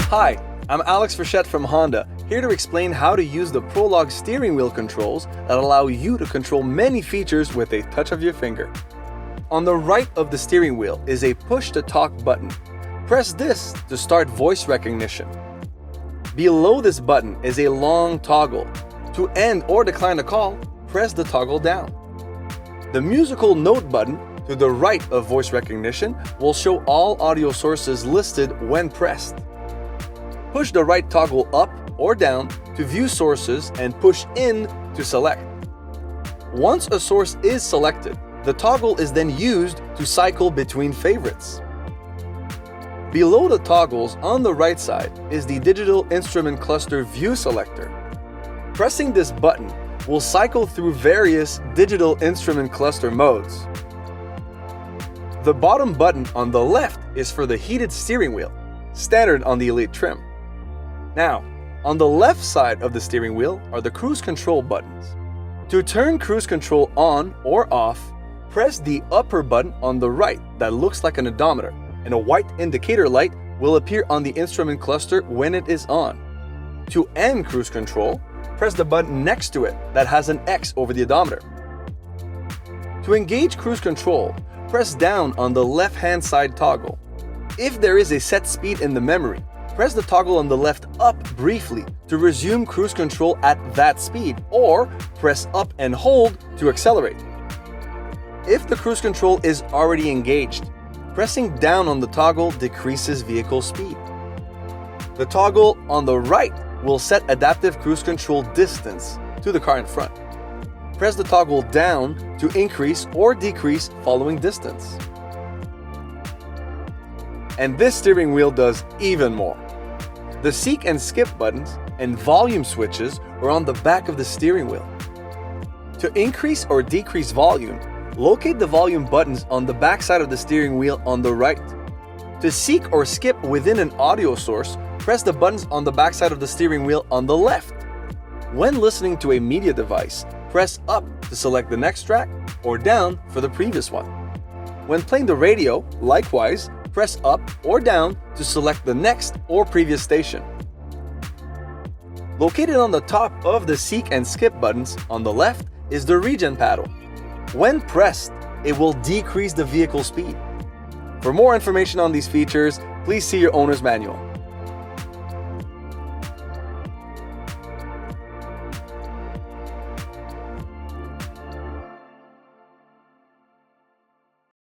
Hi, I'm Alex Frechette from Honda, here to explain how to use the Prologue steering wheel controls that allow you to control many features with a touch of your finger. On the right of the steering wheel is a push-to-talk button. Press this to start voice recognition. Below this button is a long toggle. To end or decline a call, press the toggle down. The musical note button to the right of voice recognition will show all audio sources listed when pressed. Push the right toggle up or down to view sources and push in to select. Once a source is selected, the toggle is then used to cycle between favorites. Below the toggles on the right side is the Digital Instrument Cluster View Selector. Pressing this button will cycle through various digital instrument cluster modes. The bottom button on the left is for the heated steering wheel, standard on the Elite trim. Now, on the left side of the steering wheel are the cruise control buttons. To turn cruise control on or off, press the upper button on the right that looks like an odometer, and a white indicator light will appear on the instrument cluster when it is on. To end cruise control, press the button next to it that has an X over the odometer. To engage cruise control, press down on the left-hand side toggle. If there is a set speed in the memory, press the toggle on the left up briefly to resume cruise control at that speed, or press up and hold to accelerate. If the cruise control is already engaged, pressing down on the toggle decreases vehicle speed. The toggle on the right will set adaptive cruise control distance to the car in front. Press the toggle down to increase or decrease following distance. And this steering wheel does even more. The seek and skip buttons and volume switches are on the back of the steering wheel. To increase or decrease volume, locate the volume buttons on the back side of the steering wheel on the right. To seek or skip within an audio source, press the buttons on the back side of the steering wheel on the left. When listening to a media device, press up to select the next track or down for the previous one. When playing the radio, likewise, press up or down to select the next or previous station. Located on the top of the seek and skip buttons on the left is the regen paddle. When pressed, it will decrease the vehicle speed. For more information on these features, please see your owner's manual.